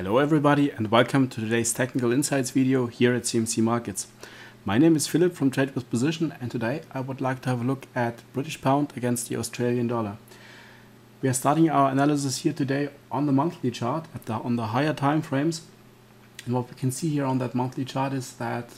Hello everybody and welcome to today's technical insights video here at CMC Markets. My name is Philipp from Trade with Position, and today I would like to have a look at British pound against the Australian dollar. We are starting our analysis here today on the monthly chart on the higher time frames, and what we can see here on that monthly chart is that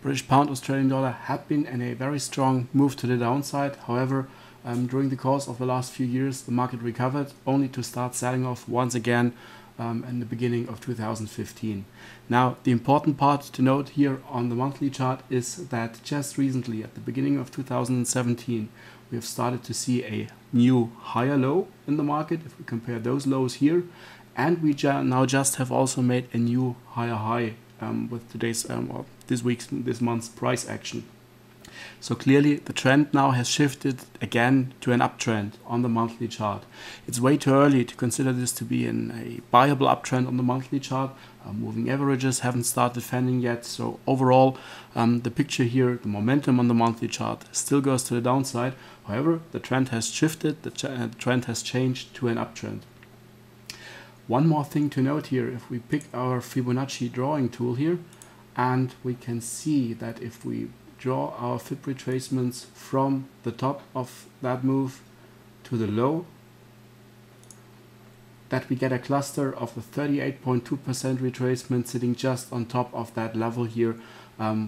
British pound Australian dollar had been in a very strong move to the downside. However, during the course of the last few years the market recovered only to start selling off once again in the beginning of 2015. Now, the important part to note here on the monthly chart is that just recently, at the beginning of 2017, we have started to see a new higher low in the market if we compare those lows here, and we now just have also made a new higher high with today's this month's price action. So clearly the trend now has shifted again to an uptrend on the monthly chart. It's way too early to consider this to be a buyable uptrend on the monthly chart. Moving averages haven't started defending yet. So overall, the picture here, the momentum on the monthly chart still goes to the downside. However, the trend has shifted, the trend has changed to an uptrend. One more thing to note here, if we pick our Fibonacci drawing tool here, and we can see that if we draw our Fib retracements from the top of that move to the low, that we get a cluster of a 38.2% retracement sitting just on top of that level here,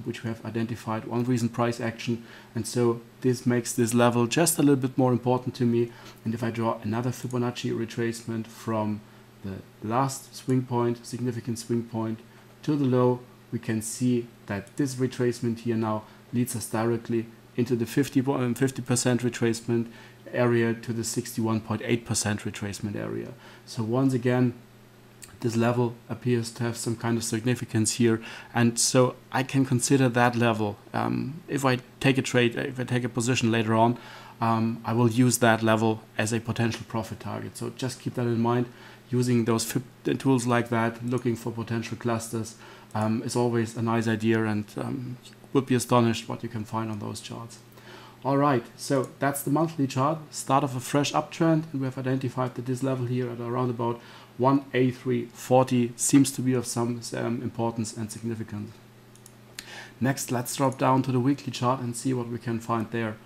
which we have identified one recent price action, and so this makes this level just a little bit more important to me. And if I draw another Fibonacci retracement from the last swing point, significant swing point, to the low, we can see that this retracement here now leads us directly into the 50% retracement area to the 61.8% retracement area. So once again, this level appears to have some kind of significance here, and so I can consider that level. If I take a trade, if I take a position later on, I will use that level as a potential profit target. So just keep that in mind. Using those Fib tools like that, looking for potential clusters, is always a nice idea, and would be astonished what you can find on those charts. Alright, so that's the monthly chart, start of a fresh uptrend, and we have identified that this level here at around about 183.40 seems to be of some importance and significance. Next, let's drop down to the weekly chart and see what we can find there.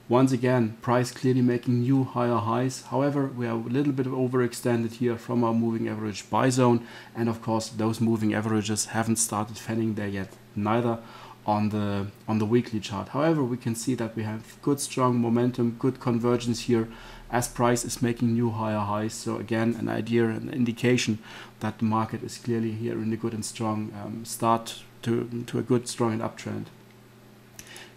Once again, price clearly making new higher highs. However, we are a little bit overextended here from our moving average buy zone, and of course those moving averages haven't started fanning there yet, neither on the weekly chart. However, we can see that we have good strong momentum, good convergence here as price is making new higher highs. So again, an idea, an indication that the market is clearly here in a good and strong start to a good strong uptrend.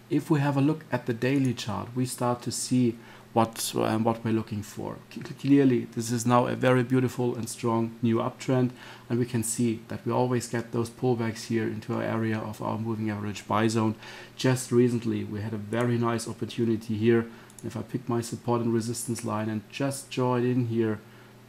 If we have a look at the daily chart, we start to see what we're looking for. Clearly, this is now a very beautiful and strong new uptrend, and we can see that we always get those pullbacks here into our area of our moving average buy zone. Just recently, we had a very nice opportunity here. If I pick my support and resistance line and just draw it in here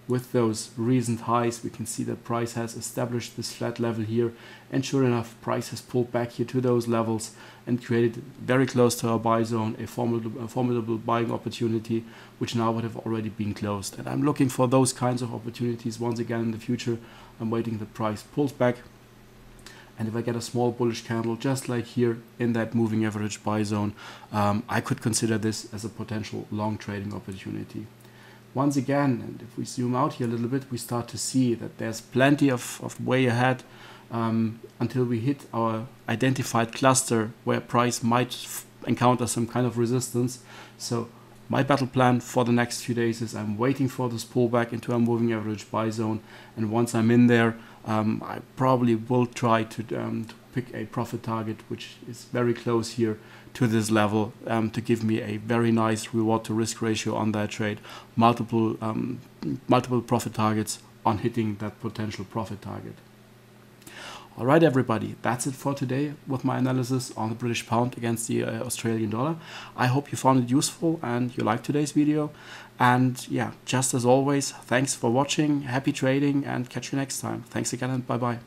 with those recent highs, we can see that price has established this flat level here, and sure enough, price has pulled back here to those levels and created very close to our buy zone a formidable buying opportunity, which now would have already been closed. And I'm looking for those kinds of opportunities once again in the future. I'm waiting the price pulls back, and if I get a small bullish candle just like here in that moving average buy zone, I could consider this as a potential long trading opportunity. Once again, and if we zoom out here a little bit, we start to see that there's plenty of way ahead until we hit our identified cluster where price might encounter some kind of resistance. So my battle plan for the next few days is I'm waiting for this pullback into our moving average buy zone, and once I'm in there, I probably will try to pick a profit target which is very close here to this level, to give me a very nice reward to risk ratio on that trade. Multiple profit targets on hitting that potential profit target. Alright everybody, that's it for today with my analysis on the British pound against the Australian dollar. I hope you found it useful and you liked today's video. And yeah, just as always, thanks for watching, happy trading, and catch you next time. Thanks again and bye bye.